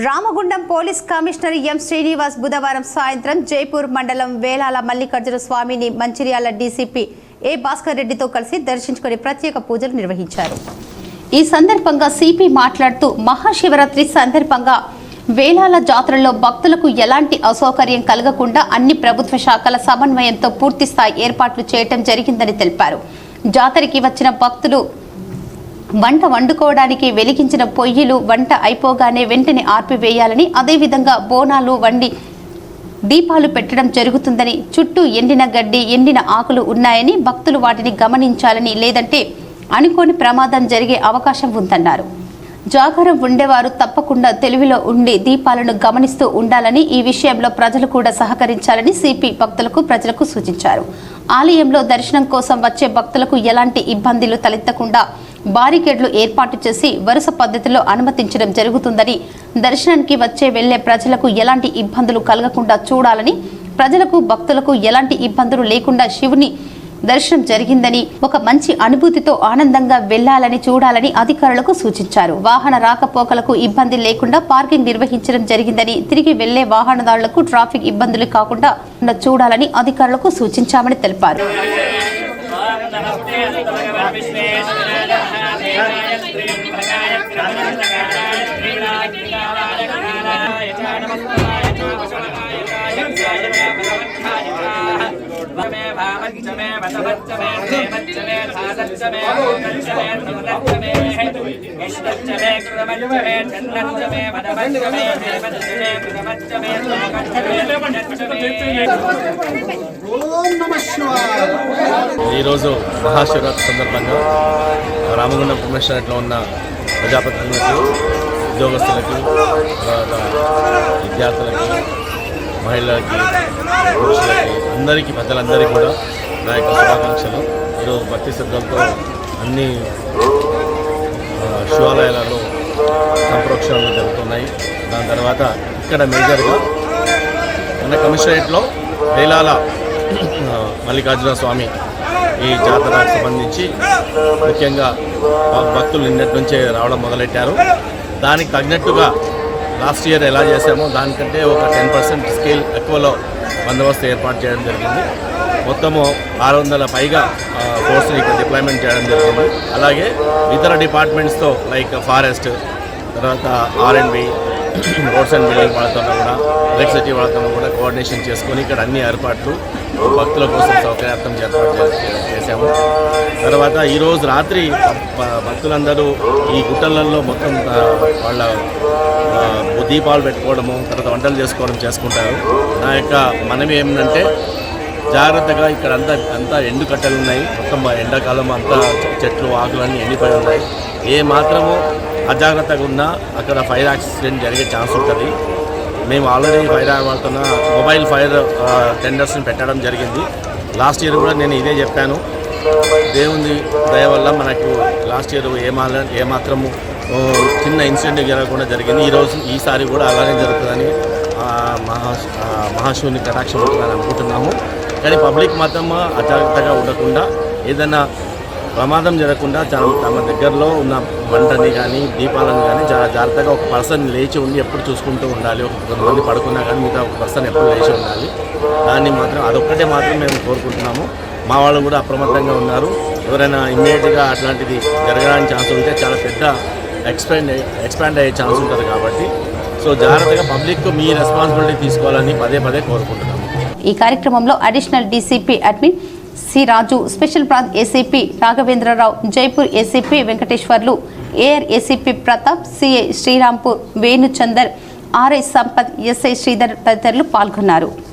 Ramagundam police commissioner M Srinivas బుధవారం సాయంత్రం జైపూర్ మండలం వేలాల మల్లికార్జున స్వామిని మంచిర్యాల డీసీపీ ఏ భాస్కర్ రెడ్డితో కలిసి దర్శించుకొని ప్రత్యేక పూజలు నిర్వహించారు. ఈ సందర్భంగా సిపి మాట్లాడుతూ మహాశివరాత్రి సందర్భంగా వేలాల జాతరలో భక్తులకు ఎలాంటి అసౌకర్యం కలగకుండా అన్ని ప్రభుత్వ శాఖల సమన్వయంతో పూర్తిస్థాయి ఏర్పాట్లు చేయడం జరిగిందని తెలిపారు. జాతరకి వచ్చిన భక్తులు వంట వండుకోవడానికి వెలిగించిన పొయ్యిలు వంట అయిపోగానే వెంటనే ఆర్పివేయాలని, అదేవిధంగా బోనాలు వండి దీపాలు పెట్టడం జరుగుతుందని, చుట్టూ ఎండిన గడ్డి ఎండిన ఆకులు ఉన్నాయని భక్తులు వాటిని గమనించాలని, లేదంటే అనుకోని ప్రమాదం జరిగే అవకాశం ఉందన్నారు. జాగరం ఉండేవారు తప్పకుండా తెలివిలో ఉండి దీపాలను గమనిస్తూ ఉండాలని, ఈ విషయంలో ప్రజలు కూడా సహకరించాలని సిపి భక్తులకు ప్రజలకు సూచించారు. ఆలయంలో దర్శనం కోసం వచ్చే భక్తులకు ఎలాంటి ఇబ్బందులు తలెత్తకుండా బారికేడ్లు ఏర్పాటు చేసి వరుస పద్ధతిలో అనుమతించడం జరుగుతుందని, దర్శనానికి వచ్చే వెళ్లే ప్రజలకు ఎలాంటి ఇబ్బందులు కలగకుండా చూడాలని, ప్రజలకు భక్తులకు ఎలాంటి ఇబ్బందులు లేకుండా శివుని దర్శనం జరిగిందని, ఒక మంచి అనుభూతితో ఆనందంగా వెళ్లాలని చూడాలని అధికారులకు సూచించారు. వాహన రాకపోకలకు ఇబ్బంది లేకుండా పార్కింగ్ నిర్వహించడం జరిగిందని, తిరిగి వెళ్లే వాహనదారులకు ట్రాఫిక్ ఇబ్బందులు కాకుండా చూడాలని అధికారులకు సూచించామని తెలిపారు. ఈరోజు మహాశివరాత్రి సందర్భంగా రామగుండం కమిషనరేట్లో ఉన్న ప్రజాప్రతినిధులకు, ఉద్యోగస్తులకి, విద్యార్థులకి, మహిళలకి, పురుషులకి, అందరికీ ప్రజలందరికీ కూడా నా యొక్క శుభాకాంక్షలు. ఈరోజు భక్తి శ్రద్ధలతో అన్ని శివాలయాలలో సంప్రోక్షణలు జరుగుతున్నాయి. దాని తర్వాత ఇక్కడ మేజర్గా మన కమిషనరేట్లో వేలాల మల్లికార్జున స్వామి ఈ జాతరకు సంబంధించి ముఖ్యంగా భక్తులు నిన్నటి నుంచే రావడం మొదలెట్టారు. దానికి తగినట్టుగా లాస్ట్ ఇయర్ ఎలా చేసామో దానికంటే ఒక 10% స్కేల్ ఎక్కువలో బందోబస్తు ఏర్పాటు చేయడం జరిగింది. మొత్తము 600 పైగా ఫోర్స్ని ఇక్కడ డిప్లాయ్మెంట్ చేయడం జరిగింది. అలాగే ఇతర డిపార్ట్మెంట్స్తో లైక్ ఫారెస్ట్, తర్వాత R&B, రోడ్స్ అండ్ బిల్డింగ్ వాళ్ళతో కూడా, ఎలక్ట్రిసిటీ వాళ్ళతో కూడా కోఆర్డినేషన్ చేసుకొని ఇక్కడ అన్ని ఏర్పాట్లు భక్తుల కోసం సౌకర్యార్థం ఏర్పాటు చేశాము. తర్వాత ఈరోజు రాత్రి భక్తులందరూ ఈ గుట్టలలో మొత్తం వాళ్ళ దీపాలు పెట్టుకోవడము, తర్వాత వంటలు చేసుకోవడం చేసుకుంటారు. నా యొక్క మనవి ఏమిటంటే జాగ్రత్తగా ఇక్కడ అంతా ఎండు కట్టెలు ఉన్నాయి. మొత్తం ఎండాకాలం అంతా చెట్లు ఆకులన్నీ ఎండిపోయి ఉన్నాయి. ఏ మాత్రము అజాగ్రత్తగా ఉన్నా అక్కడ ఫైర్ యాక్సిడెంట్ జరిగే ఛాన్స్ ఉంటుంది. మేము ఆల్రెడీ ఫైర్ వాడుతున్న మొబైల్ ఫైర్ టెండర్స్ని పెట్టడం జరిగింది. లాస్ట్ ఇయర్ కూడా నేను ఇదే చెప్పాను. దేవుని దయ వల్ల మనకు లాస్ట్ ఇయర్ ఏమాత్రము చిన్న ఇన్సిడెంట్ జరగకుండా జరిగింది. ఈసారి కూడా అలానే జరుగుతుందని మహాశివుని కటాక్షం ఉంటుందని అనుకుంటున్నాము. కానీ పబ్లిక్ మాత్రం అజాగ్రత్తగా ఉండకుండా, ఏదైనా ప్రమాదం జరగకుండా తమ దగ్గరలో ఉన్న మంటని కానీ దీపాలను కానీ చాలా జాగ్రత్తగా ఒక పర్సన్ లేచి ఉండి ఎప్పుడు చూసుకుంటూ ఉండాలి. కొంతమంది పడుకున్నా కానీ మిగతా ఒక పర్సన్ ఎప్పుడు లేచి ఉండాలి. దాన్ని మాత్రం అదొక్కటే మాత్రం మేము కోరుకుంటున్నాము. మా వాళ్ళు కూడా అప్రమత్తంగా ఉన్నారు. ఎవరైనా ఇమ్మీడియట్గా అట్లాంటిది జరగడానికి ఛాన్స్ ఉంటే చాలా పెద్ద ఎక్స్పాండ్ అయ్యే ఛాన్స్ ఉంటుంది. కాబట్టి సో జాగ్రత్తగా పబ్లిక్ మీ రెస్పాన్సిబిలిటీ తీసుకోవాలని పదే కోరుకుంటున్నాము. ఈ కార్యక్రమంలో additional DCP admin C Raju, special branch ACP Raghavendrarao, Jaipur ACP Venkateswarlu, AR ACP Pratap, CI Srirampur Venuchander, RI Sampath, SI Sridhar తదితరులు పాల్గొన్నారు.